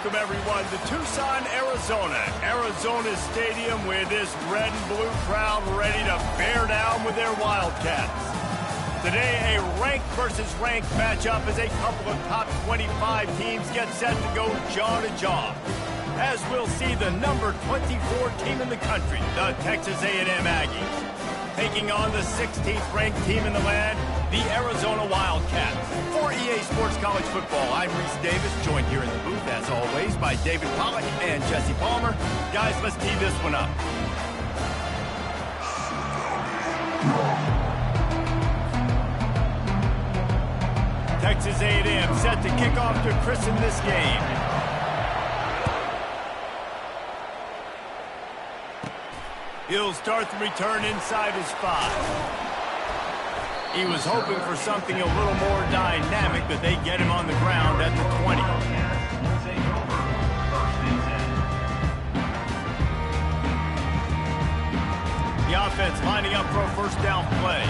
welcome everyone to Tucson, Arizona. Arizona's stadium with this red and blue crowd ready to bear down with their Wildcats. Today, a ranked versus ranked matchup as a couple of top 25 teams get set to go jaw to jaw. As we'll see the number 24 team in the country, the Texas A&M Aggies, taking on the 16th ranked team in the land, the Arizona Wildcats. For EA Sports College Football, I'm Reese Davis, joined here in the booth, as always, by David Pollack and Jesse Palmer. Guys, let's tee this one up. Texas A&M set to kick off to christen this game. He'll start the return inside his 5. He was hoping for something a little more dynamic, but they get him on the ground at the 20. The offense lining up for a first down play.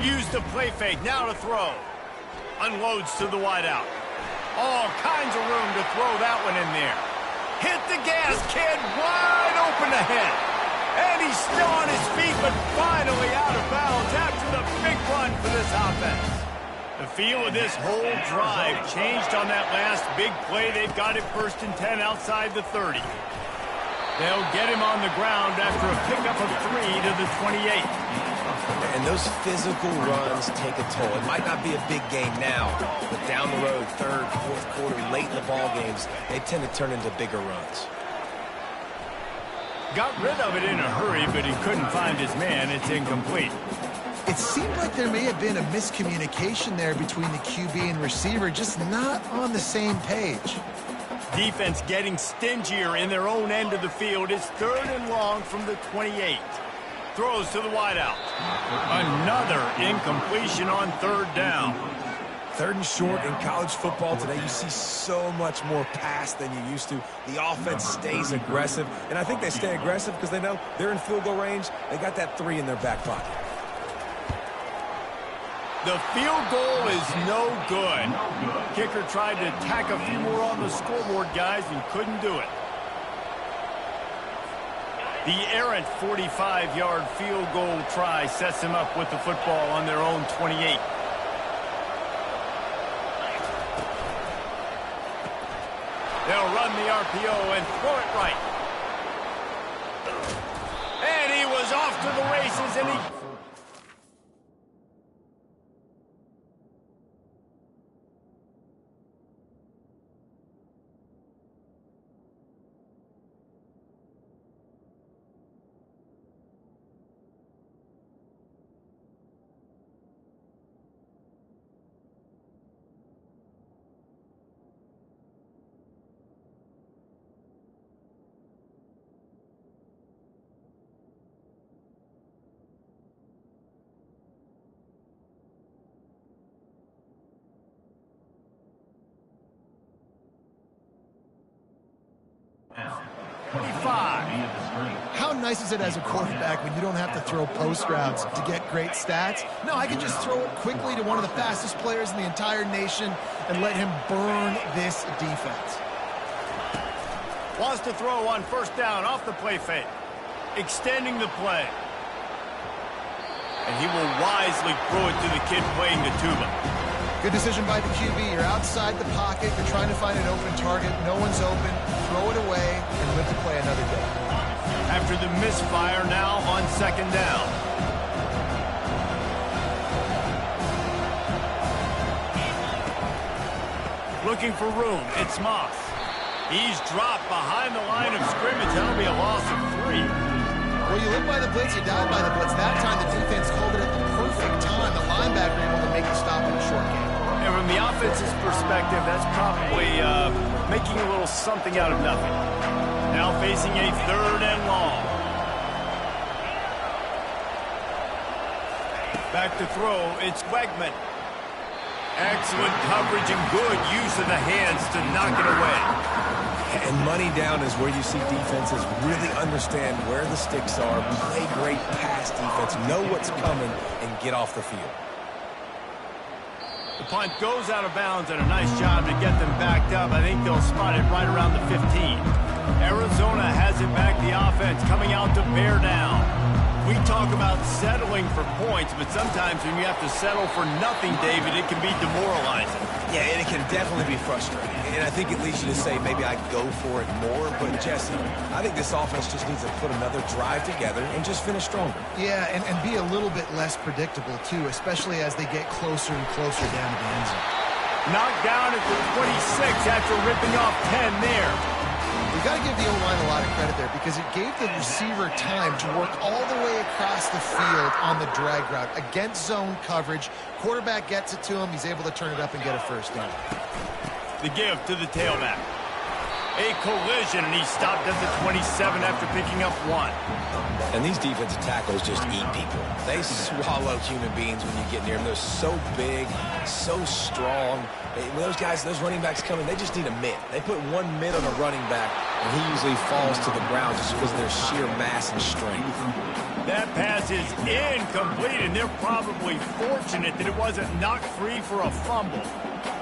Use the play fake, now to throw. Unloads to the wideout. All kinds of room to throw that one in there. Hit the gas, kid, wide open ahead. And he's still on his feet, but finally out of bounds after the big run for this offense. The feel of this whole drive changed on that last big play. They've got it 1st and 10 outside the 30. They'll get him on the ground after a pickup of 3 to the 28. And those physical runs take a toll. It might not be a big game now, but down the road, 3rd, 4th quarter, late in the ball games, they tend to turn into bigger runs. Got rid of it in a hurry, but he couldn't find his man. It's incomplete. It seemed like there may have been a miscommunication there between the QB and receiver, just not on the same page. Defense getting stingier in their own end of the field. It's 3rd and long from the 28. Throws to the wideout. Another incompletion on 3rd down. 3rd and short in college football today, you see so much more pass than you used to. The offense stays aggressive, and I think they stay aggressive because they know they're in field goal range. They got that 3 in their back pocket. The field goal is no good. Kicker tried to tack a few more on the scoreboard, guys, and couldn't do it. The errant 45-yard field goal try sets them up with the football on their own 28. They'll run the RPO and throw it right. And he was off to the races, and he... How nice is it as a quarterback when you don't have to throw post routes to get great stats? No, I can just throw it quickly to one of the fastest players in the entire nation and let him burn this defense. Wants to throw on 1st down off the play fake. Extending the play. And he will wisely throw it to the kid playing the tuba. Good decision by the QB. You're outside the pocket. You're trying to find an open target. No one's open. Throw it away and live to play another day. After the misfire, now on 2nd down. Looking for room. It's Moss. He's dropped behind the line of scrimmage. That'll be a loss of 3. Well, you live by the blitz, you die by the blitz. That time, the defense called it at the perfect time. The linebacker able to make the stop in a short game. And from the offense's perspective, that's probably making a little something out of nothing. Now facing a 3rd and long. Back to throw, it's Wegman. Excellent coverage and good use of the hands to knock it away. And money down is where you see defenses really understand where the sticks are, play great pass defense, know what's coming, and get off the field. The punt goes out of bounds, and a nice job to get them backed up. I think they'll spot it right around the 15. Arizona has it back, the offense coming out to bear down. We talk about settling for points, but sometimes when you have to settle for nothing, David, it can be demoralizing. Yeah, and it can definitely be frustrating. And I think it leads you to say maybe I go for it more. But, Jesse, I think this offense just needs to put another drive together and just finish stronger. Yeah, and be a little bit less predictable, too, especially as they get closer and closer down to the end zone. Knocked down at the 26 after ripping off 10 there. We've got to give the O-line a lot of credit there because it gave the receiver time to work all the way across the field on the drag route against zone coverage. Quarterback gets it to him. He's able to turn it up and get a first down. The give to the tailback. A collision, and he stopped at the 27 after picking up 1. And these defensive tackles just eat people. They swallow human beings when you get near them. They're so big, so strong. When those guys, those running backs come in, they just need a mid. They put one mid on a running back, and he usually falls to the ground just because of their sheer mass and strength. That pass is incomplete, and they're probably fortunate that it wasn't knocked free for a fumble.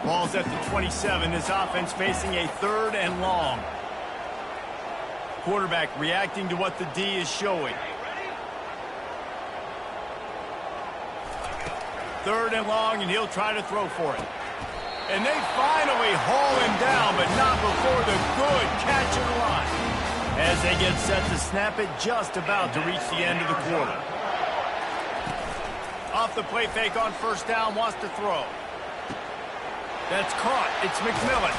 Ball's at the 27. This offense facing a 3rd and long. Quarterback reacting to what the D is showing. 3rd and long, and he'll try to throw for it. And they finally haul him down, but not before the good catch of the line. As they get set to snap it, just about to reach the end of the quarter. Off the play fake on first down, wants to throw. That's caught. It's McMillan.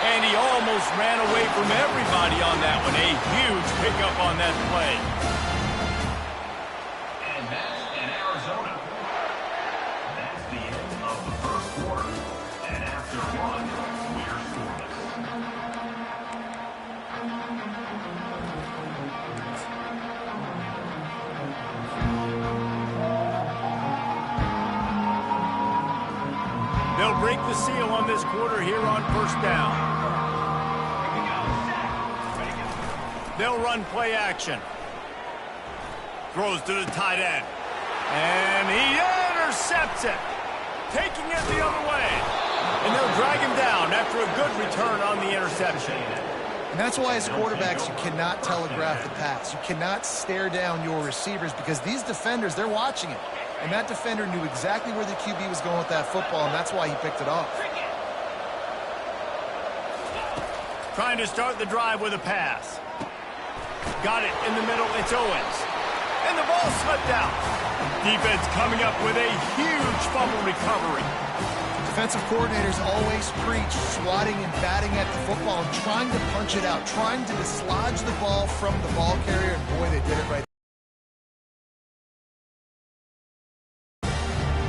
And he almost ran away from everybody on that one. A huge pickup on that play. And that's in Arizona. That's the end of the first quarter. And after 1, we're scoreless. They'll break the seal on this quarter here on first down. They'll run play action. Throws to the tight end. And he intercepts it. Taking it the other way. And they'll drag him down after a good return on the interception. And that's why as quarterbacks you cannot telegraph the pass. You cannot stare down your receivers because these defenders, they're watching it. And that defender knew exactly where the QB was going with that football, and that's why he picked it off. Trying to start the drive with a pass. Got it in the middle. It's Owens. And the ball slipped out. Defense coming up with a huge fumble recovery. Defensive coordinators always preach swatting and batting at the football and trying to punch it out, trying to dislodge the ball from the ball carrier, and boy, they did it right.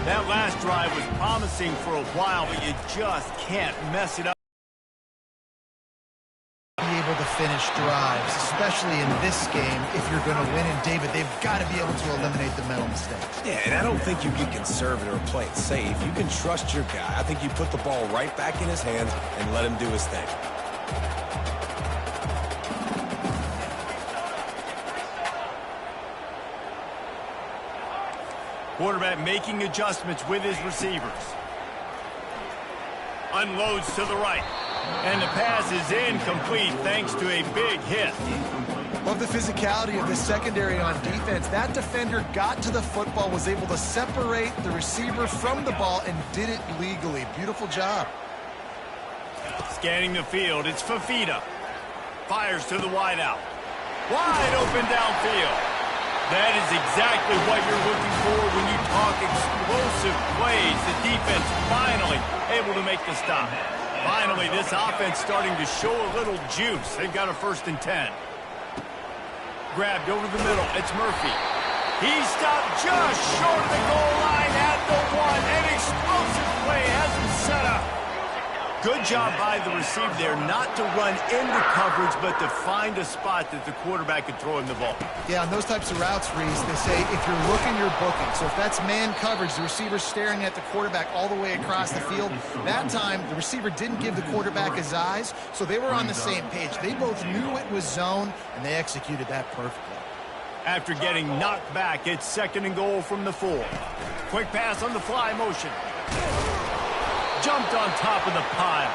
That last drive was promising for a while, but you just can't mess it up. Be able to finish drives, especially in this game, if you're going to win. And David, they've got to be able to eliminate the mental mistakes. Yeah, and I don't think you get conservative or play it safe. You can trust your guy. I think you put the ball right back in his hands and let him do his thing. Quarterback making adjustments with his receivers. Unloads to the right. And the pass is incomplete thanks to a big hit. Love the physicality of the secondary on defense. That defender got to the football, was able to separate the receiver from the ball, and did it legally. Beautiful job. Scanning the field, it's Fafita. Fires to the wideout. Wide open downfield. That is exactly what you're looking for when you talk explosive plays. The defense finally able to make the stop. Finally, this offense starting to show a little juice. They've got a 1st and 10. Grabbed over the middle. It's Murphy. He stopped just short of the goal line at the 1. An explosive play has him set up. Good job by the receiver there not to run into coverage, but to find a spot that the quarterback could throw him the ball. Yeah, on those types of routes, Reese, they say if you're looking, you're booking. So if that's man coverage, the receiver's staring at the quarterback all the way across the field. That time, the receiver didn't give the quarterback his eyes, so they were on the same page. They both knew it was zone, and they executed that perfectly. After getting knocked back, it's 2nd and goal from the 4. Quick pass on the fly motion. jumped on top of the pile.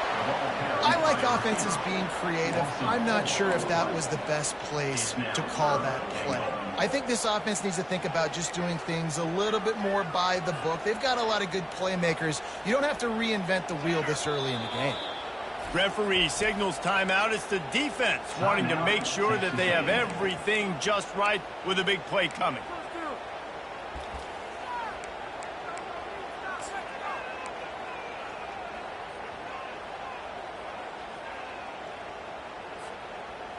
I like offenses being creative. I'm not sure if that was the best place to call that play. I think this offense needs to think about just doing things a little bit more by the book. They've got a lot of good playmakers. You don't have to reinvent the wheel this early in the game. Referee signals timeout. It's the defense wanting to make sure that they have everything just right with a big play coming.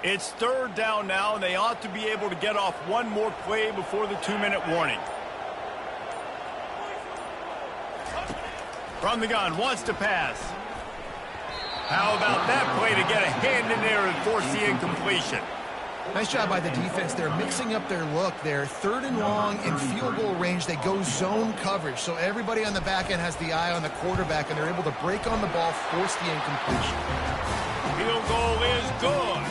It's third down now, and they ought to be able to get off one more play before the 2-minute warning. From the gun, wants to pass. How about that play to get a hand in there and force the incompletion? Nice job by the defense. They're mixing up their look there. Third and long in field goal range. They go zone coverage. So everybody on the back end has the eye on the quarterback, and they're able to break on the ball, force the incompletion. Field goal is good.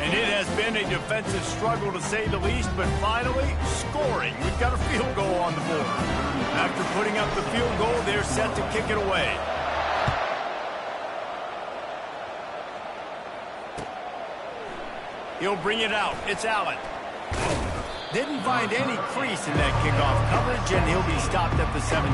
And it has been a defensive struggle to say the least, but finally, scoring. We've got a field goal on the board. After putting up the field goal, they're set to kick it away. He'll bring it out. It's Allen. Didn't find any crease in that kickoff coverage, and he'll be stopped at the 17.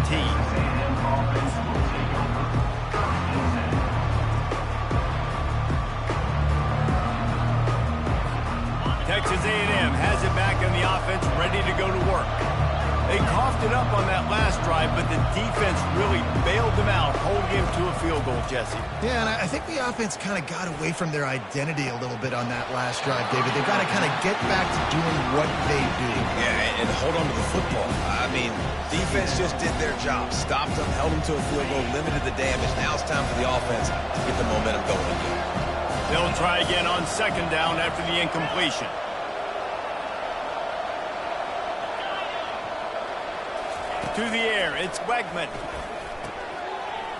Texas A&M has it back in the offense, ready to go to work. They coughed it up on that last drive, but the defense really bailed them out, holding him to a field goal, Jesse. Yeah, and I think the offense kind of got away from their identity a little bit on that last drive, David. They've got to kind of get back to doing what they do. Yeah, and hold on to the football. I mean, defense just did their job. Stopped them, held them to a field goal, limited the damage. Now it's time for the offense to get the momentum going again. They'll try again on second down after the incompletion. To the air, it's Wegman.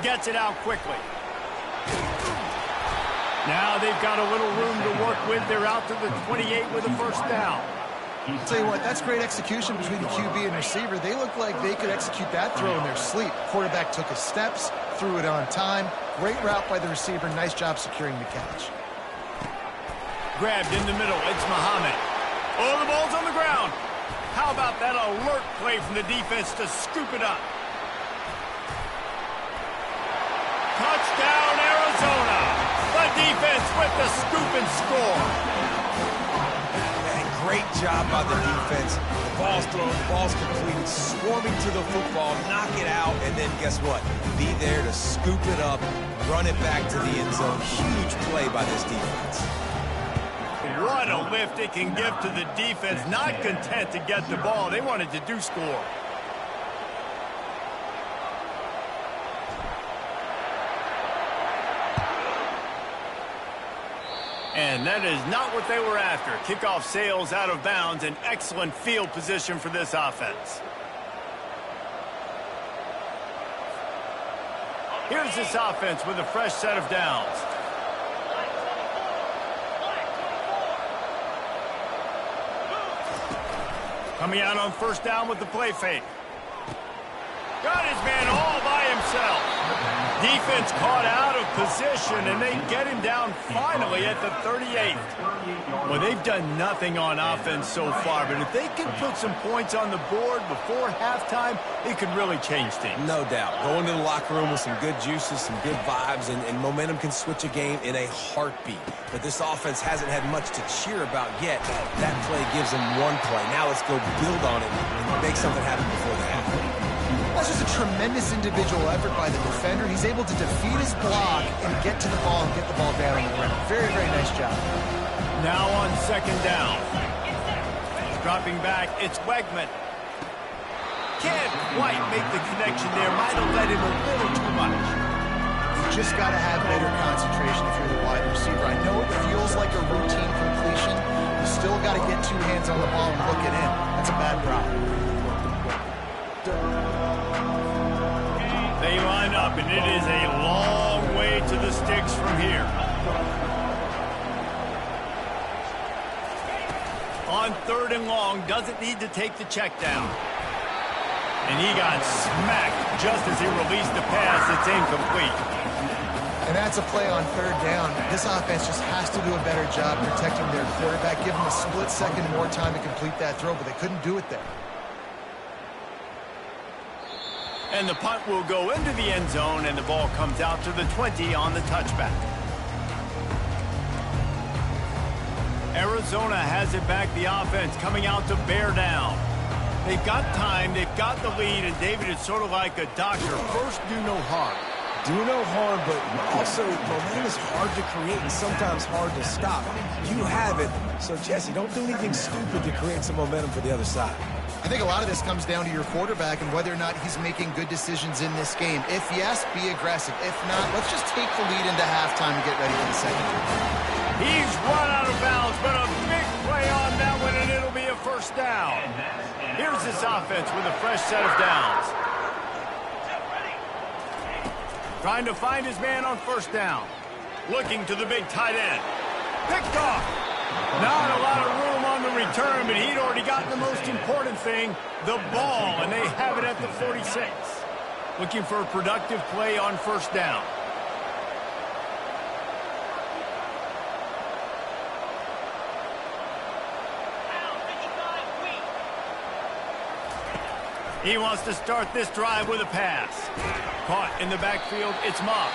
Gets it out quickly. Now they've got a little room to work with. They're out to the 28 with a first down. I'll tell you what, that's great execution between the QB and receiver. They look like they could execute that throw in their sleep. Quarterback took his steps, threw it on time. Great route by the receiver. Nice job securing the catch. Grabbed in the middle. It's Muhammad. Oh, the ball's on the ground. How about that alert play from the defense to scoop it up? Touchdown, Arizona. The defense with the scoop and score. And great job by the defense. The ball's thrown, the ball's completed, swarming to the football, knock it out, and then guess what? Be there to scoop it up, run it back to the end zone. Huge play by this defense. What a lift it can give to the defense. Not content to get the ball. They wanted to do score. And that is not what they were after. Kickoff sails out of bounds. An excellent field position for this offense. Here's this offense with a fresh set of downs. Coming out on first down with the play fake. Got his man all by himself. Defense caught out of position, and they get him down finally at the 38th. Well, they've done nothing on offense so far, but if they can put some points on the board before halftime, it could really change things. No doubt. Going to the locker room with some good juices, some good vibes, and momentum can switch a game in a heartbeat. But this offense hasn't had much to cheer about yet. That play gives them one play. Now let's go build on it and make something happen before the half. That's just a tremendous individual effort by the defender. He's able to defeat his block and get to the ball and get the ball down on the ground. Very, very nice job. Now on second down. Dropping back, it's Wegman. Can't quite make the connection there. Might have led him a little too much. You just got to have better concentration if you're the wide receiver. I know it feels like a routine completion. You still got to get two hands on the ball and look it in. That's a bad drop. They line up, and it is a long way to the sticks from here. On third and long, doesn't need to take the check down. And he got smacked Just as he released the pass, it's incomplete. And that's a play on third down. This offense just has to do a better job protecting their quarterback, give them a split second more time to complete that throw, but they couldn't do it there. And the punt will go into the end zone, and the ball comes out to the 20 on the touchback. Arizona has it back, the offense coming out to bear down. They've got time, they've got the lead, and David, it's sort of like a doctor. First, do no harm. Do no harm, but also momentum is hard to create and sometimes hard to stop. You have it, so Jesse, don't do anything stupid to create some momentum for the other side. I think a lot of this comes down to your quarterback and whether or not he's making good decisions in this game. If yes, be aggressive. If not, let's just take the lead into halftime and get ready for the second half. He's run out of bounds, but a big play on that one, and it'll be a first down. Here's this offense with a fresh set of downs. Trying to find his man on first down. Looking to the big tight end. Picked off. Not a lot of room on the return, but he'd already gotten the most important thing, the ball, and they have it at the 46. Looking for a productive play on first down. He wants to start this drive with a pass. Caught in the backfield, it's Moss.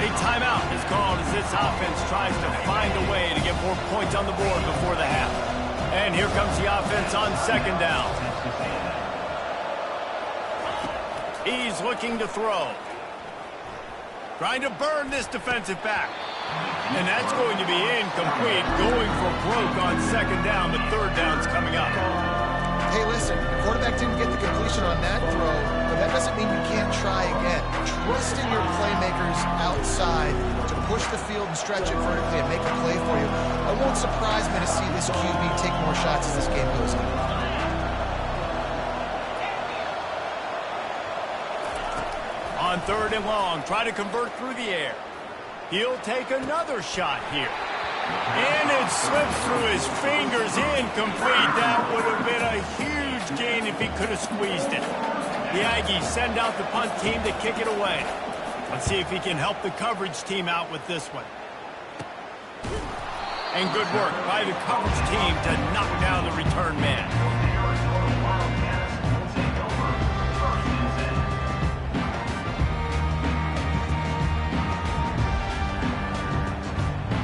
A timeout is called as this offense tries to find a way to get more points on the board before the half. And here comes the offense on second down. He's looking to throw. Trying to burn this defensive back. And that's going to be incomplete. Going for broke on second down, but third down's coming up. Hey, listen, the quarterback didn't get the completion on that throw, but that doesn't mean you can't try again. Trust in your playmakers outside to push the field and stretch it vertically and make a play for you. It won't surprise me to see this QB take more shots as this game goes on. On third and long, try to convert through the air. He'll take another shot here. And it slips through his fingers, incomplete. That would have been a huge gain if he could have squeezed it. The Aggies send out the punt team to kick it away. Let's see if he can help the coverage team out with this one. And good work by the coverage team to knock down the return man.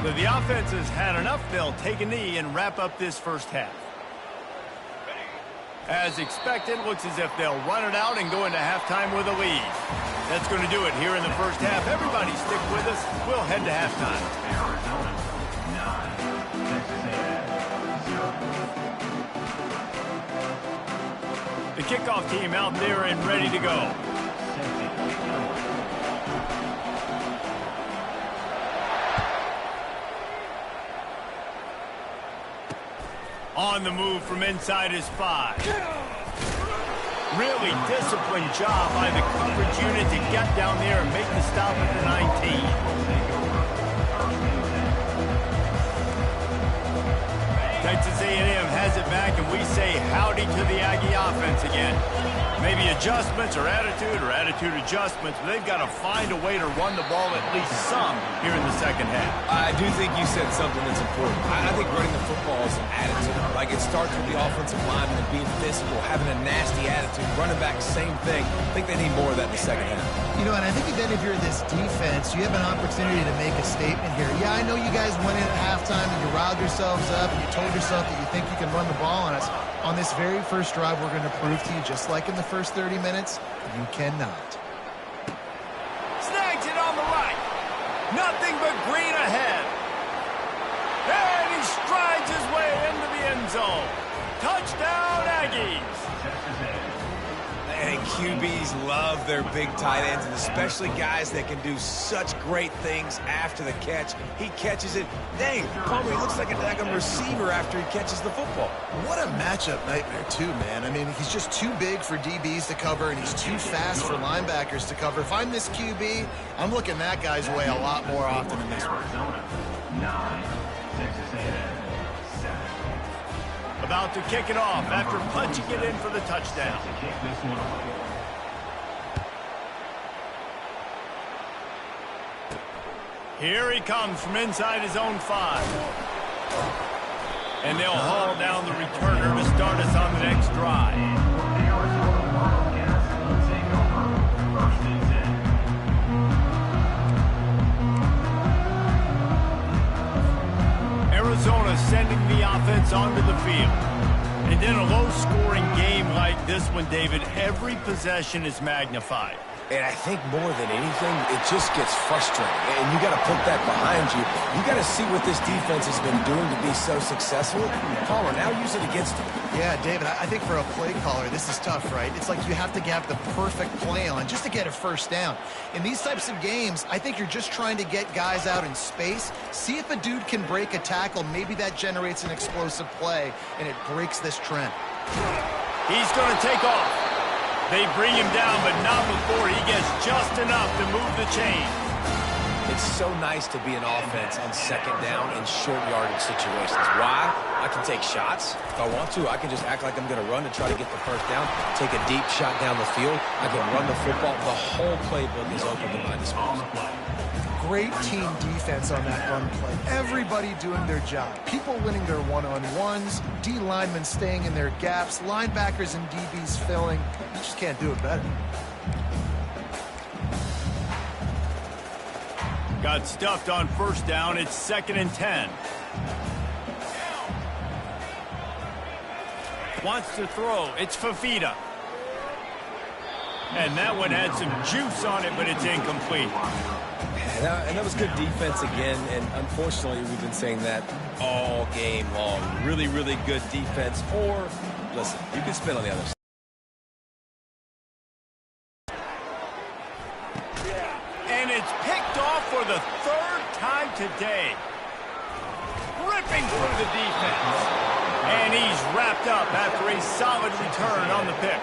So the offense has had enough. They'll take a knee and wrap up this first half. As expected, looks as if they'll run it out and go into halftime with a lead. That's going to do it here in the first half. Everybody stick with us. We'll head to halftime. The kickoff team out there and ready to go. On the move from inside his 5. Really disciplined job by the coverage unit to get down there and make the stop at the 19. Texas A&M has it back, and we say howdy to the Aggie offense again. Maybe adjustments or attitude adjustments, but they've got to find a way to run the ball at least some here in the second half. I do think you said something that's important. I think running the football is an attitude. Like, it starts with the offensive lineman and being physical, having a nasty attitude. Running back, same thing. I think they need more of that in the second half. You know, and I think then if you're this defense, you have an opportunity to make a statement here. Yeah, I know you guys went in at halftime and you riled yourselves up and you told yourself that you think you can run the ball on us. On this very first drive, we're going to prove to you, just like in the first 30 minutes, you cannot. Snags it on the right. Nothing but green ahead. And he strides his way into the end zone. Touchdown, Aggies. And QBs love their big tight ends, and especially guys that can do such great things after the catch. He catches it. Dang, Palmer, he looks like a receiver after he catches the football. What a matchup nightmare, too, man. I mean, he's just too big for DBs to cover, and he's too fast for linebackers to cover. If I'm this QB, I'm looking that guy's way a lot more often than this one. 9, Texas A&M, 7. About to kick it off after punching it in for the touchdown. To kick this one away. Here he comes from inside his own 5. And they'll haul down the returner to start us on the next drive. Arizona sending the offense onto the field. And in a low-scoring game like this one, David, every possession is magnified. And I think more than anything, it just gets frustrating. And you got to put that behind you. You got to see what this defense has been doing to be so successful. Caller, now use it against them. Yeah, David, I think for a play caller, this is tough, right? It's like you have to have the perfect play on just to get a first down. In these types of games, I think you're just trying to get guys out in space, see if a dude can break a tackle. Maybe that generates an explosive play, and it breaks this trend. He's going to take off. They bring him down, but not before he gets just enough to move the chain. It's so nice to be an offense on second down in short yardage situations. Why? I can take shots. If I want to, I can just act like I'm going to run to try to get the first down, take a deep shot down the field. I can run the football. The whole playbook is open to my disposal. Great team defense on that run play. Everybody doing their job. People winning their one-on-ones, D linemen staying in their gaps, linebackers and DBs filling. You just can't do it better. Got stuffed on first down. It's 2nd and 10. Wants to throw. It's Fafita. And that one had some juice on it, but it's incomplete. And that was good defense again, and unfortunately we've been saying that all game long. Really, really good defense, or, listen, you can spin on the other side. And it's picked off for the 3rd time today. Ripping through the defense. And he's wrapped up after a solid return on the pick.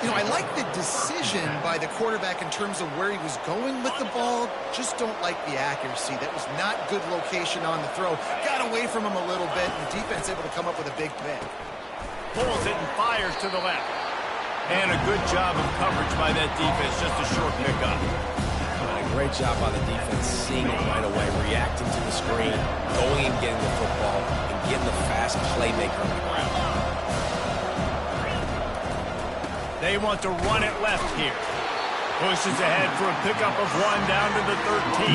You know, I like the decision by the quarterback in terms of where he was going with the ball. Just don't like the accuracy. That was not good location on the throw. Got away from him a little bit, and the defense able to come up with a big pick. Pulls it and fires to the left. And a good job of coverage by that defense. Just a short pickup. A great job by the defense, seeing it right away, reacting to the screen, going and getting the football, and getting the fast playmaker on the ground. They want to run it left here. Pushes ahead for a pickup of 1 down to the 13.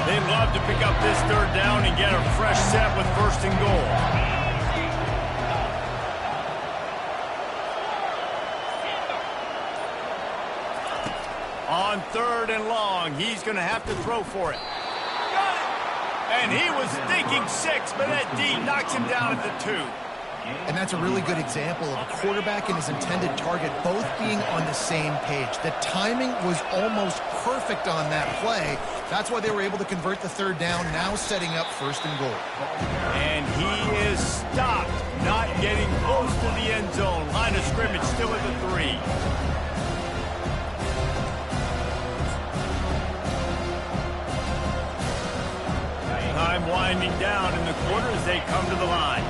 They love to pick up this 3rd down and get a fresh set with 1st and goal. On 3rd and long, he's going to have to throw for it. And he was thinking 6, but that D knocks him down at the 2. And that's a really good example of a quarterback and his intended target both being on the same page. The timing was almost perfect on that play. That's why they were able to convert the 3rd down, now setting up 1st and goal. And he is stopped, not getting close to the end zone. Line of scrimmage still at the 3. Time winding down in the quarter as they come to the line.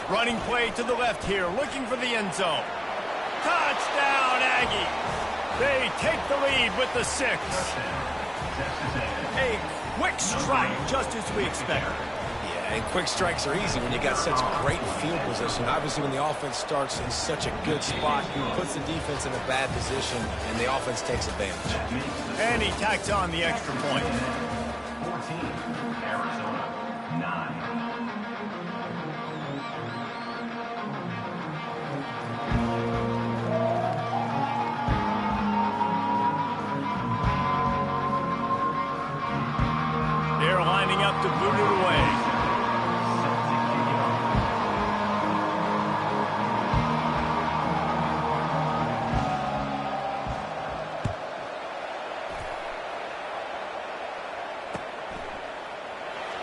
Running play to the left here, looking for the end zone. Touchdown, Aggie. They take the lead with the 6. A quick strike, just as we expected. Yeah, and quick strikes are easy when you got such great field position. Obviously, when the offense starts in such a good spot, he puts the defense in a bad position, and the offense takes advantage. And he tacks on the extra point. 14, Arizona, 9. They're lining up to boot it away.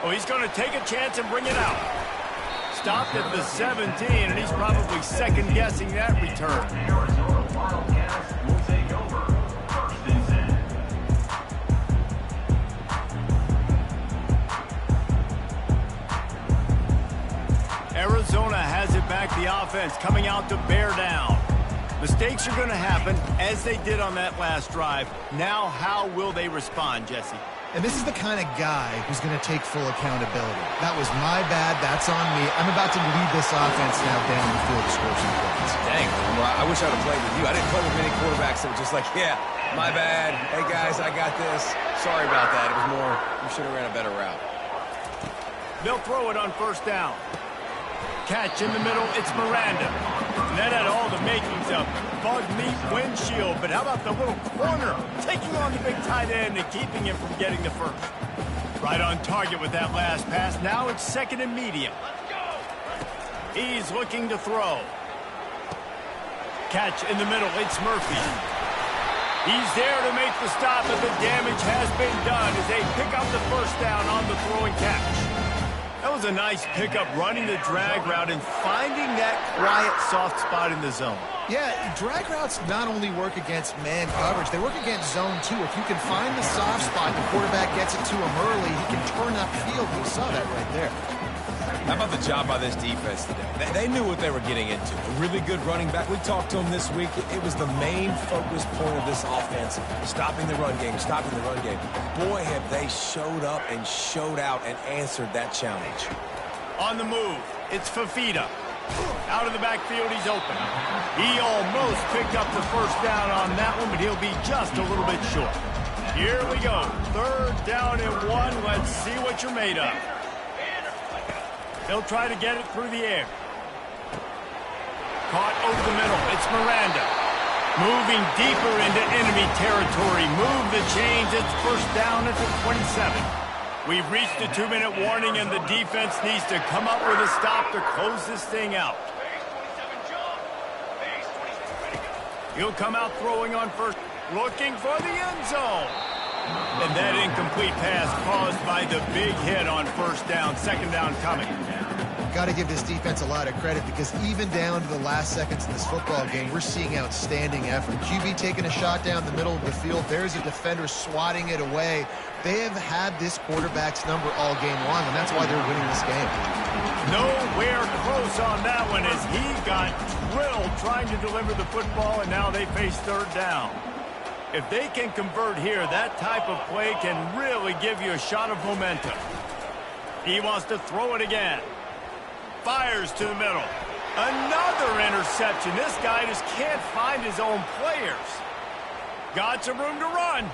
Oh, he's going to take a chance and bring it out. Stopped at the 17, and he's probably second-guessing that return. Arizona Wildcats will take over 1st and 10. Arizona has it back, the offense coming out to bear down. Mistakes are going to happen, as they did on that last drive. Now, how will they respond, Jesse? And this is the kind of guy who's going to take full accountability. That was my bad. That's on me. I'm about to lead this offense now down the field to score some points. Dang, well, I wish I would have played with you. I didn't play with many quarterbacks that were just like, yeah, my bad. Hey, guys, I got this. Sorry about that. It was more, you should have ran a better route. They'll throw it on first down. Catch in the middle, it's Miranda. And that had all the makings of bug meat windshield, but how about the little corner taking on the big tight end and keeping him from getting the first? Right on target with that last pass. Now it's second and medium. He's looking to throw. Catch in the middle, it's Murphy. He's there to make the stop, but the damage has been done as they pick up the first down on the throw and catch. That was a nice pickup, running the drag route and finding that quiet, soft spot in the zone. Yeah, drag routes not only work against man coverage, they work against zone too. If you can find the soft spot and the quarterback gets it to him early, he can turn up field. We saw that right there. How about the job by this defense today? They knew what they were getting into. A really good running back. We talked to him this week. It was the main focus point of this offense. Stopping the run game, stopping the run game. Boy, have they showed up and showed out and answered that challenge. On the move, it's Fafita. Out of the backfield, he's open. He almost picked up the first down on that one, but he'll be just a little bit short. Here we go. Third down and 1. Let's see what you're made of. They'll try to get it through the air. Caught over the middle. It's Miranda. Moving deeper into enemy territory. Move the chains. It's first down at the 27. We've reached a 2-minute warning, and the defense needs to come up with a stop to close this thing out. He'll come out throwing on first. Looking for the end zone. And that incomplete pass caused by the big hit on first down. Second down coming. Got to give this defense a lot of credit because even down to the last seconds of this football game, we're seeing outstanding effort. QB taking a shot down the middle of the field. There's a defender swatting it away. They have had this quarterback's number all game long, and that's why they're winning this game. Nowhere close on that one as he got drilled trying to deliver the football, and now they face third down. If they can convert here, that type of play can really give you a shot of momentum. He wants to throw it again. Fires to the middle. Another interception. This guy just can't find his own players. Got some room to run.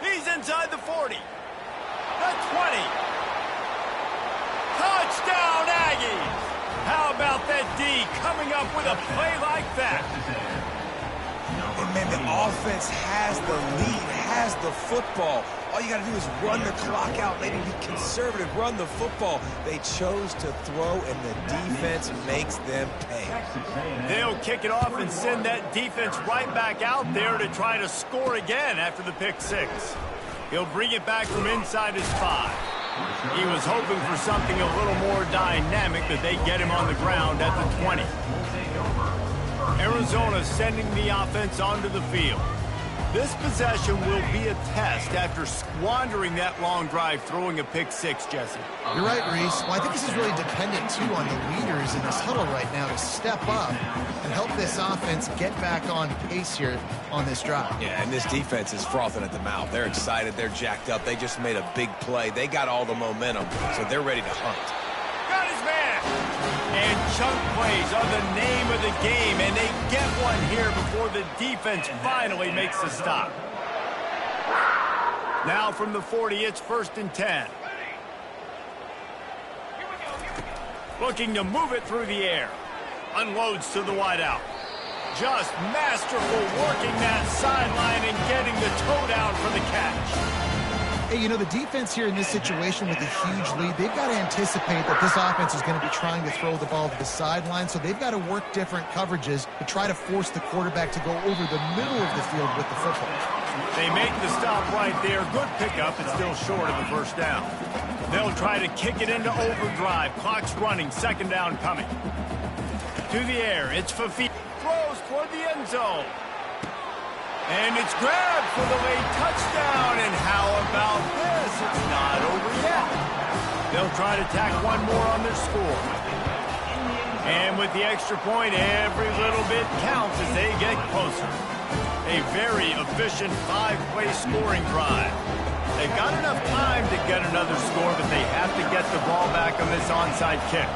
He's inside the 40. The 20. Touchdown, Aggies! How about that D coming up with a play like that? And man, the offense has the lead, has the football. All you got to do is run the clock out, maybe be conservative, run the football. They chose to throw, and the defense makes them pay. They'll kick it off and send that defense right back out there to try to score again after the pick six. He'll bring it back from inside his 5. He was hoping for something a little more dynamic, but they get him on the ground at the 20. Arizona sending the offense onto the field. This possession will be a test after squandering that long drive throwing a pick six, Jesse. You're right, Reese. Well, I think this is really dependent, too, on the leaders in this huddle right now to step up and help this offense get back on pace here on this drive. Yeah, and this defense is frothing at the mouth. They're excited. They're jacked up. They just made a big play. They got all the momentum, so they're ready to hunt. Got his man! And chunk plays are the name of the game, and they get one here before the defense finally makes the stop. Now from the 40, it's first and 10. Looking to move it through the air. Unloads to the wideout. Just masterful working that sideline and getting the toe down for the catch. Hey, you know, the defense here in this situation with a huge lead, they've got to anticipate that this offense is going to be trying to throw the ball to the sideline, so they've got to work different coverages to try to force the quarterback to go over the middle of the field with the football. They make the stop right there. Good pickup, but still short of the first down. They'll try to kick it into overdrive. Clock's running. Second down coming. To the air. It's Fafita. Throws toward the end zone. And it's grabbed for the late touchdown. And how about this? It's not over yet. They'll try to tack one more on their score. And with the extra point, every little bit counts as they get closer. A very efficient 5-play scoring drive. They've got enough time to get another score, but they have to get the ball back on this onside kick.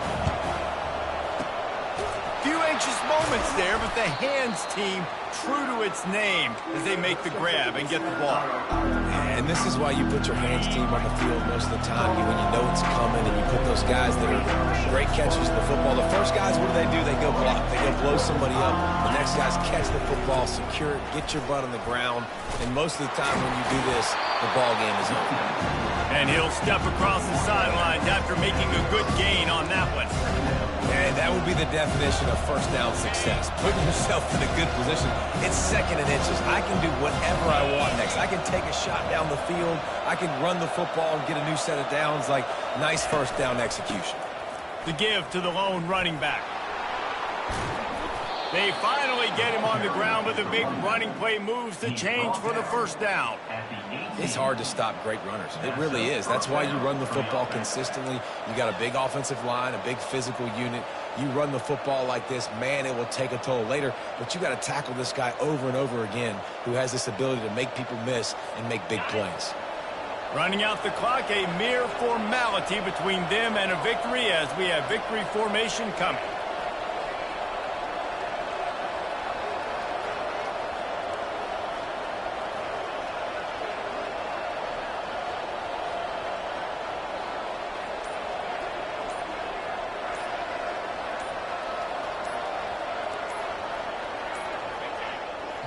Few anxious moments there, but the hands team true to its name as they make the grab and get the ball. And this is why you put your hands team on the field most of the time, when you know it's coming, and you put those guys that are great catchers of the football. The first guys, what do? They go block. They go blow somebody up. The next guys catch the football, secure it, get your butt on the ground. And most of the time when you do this, the ball game is over. And he'll step across the sidelines after making a good gain on that one. And that would be the definition of first down success. Putting yourself in a good position. It's second and inches. I can do whatever I want next. I can take a shot down the field. I can run the football and get a new set of downs. Like, nice first down execution. The give to the lone running back. They finally get him on the ground with a big running play moves the change for the first down. It's hard to stop great runners. It really is. That's why you run the football consistently. You got a big offensive line, a big physical unit. You run the football like this, man, it will take a toll later. But you got to tackle this guy over and over again who has this ability to make people miss and make big plays. Running out the clock, a mere formality between them and a victory as we have victory formation coming.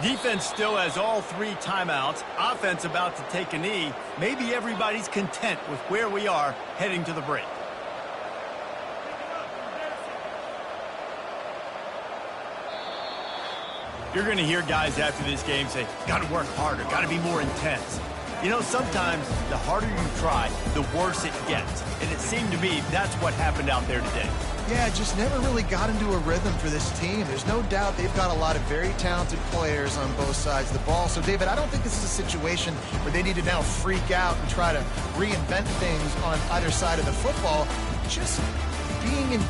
Defense still has all 3 timeouts. Offense about to take a knee. Maybe everybody's content with where we are heading to the break. You're going to hear guys after this game say, got to work harder, got to be more intense. You know, sometimes the harder you try, the worse it gets. And it seemed to me that's what happened out there today. Yeah, just never really got into a rhythm for this team. There's no doubt they've got a lot of very talented players on both sides of the ball. So, David, I don't think this is a situation where they need to now freak out and try to reinvent things on either side of the football. Just being in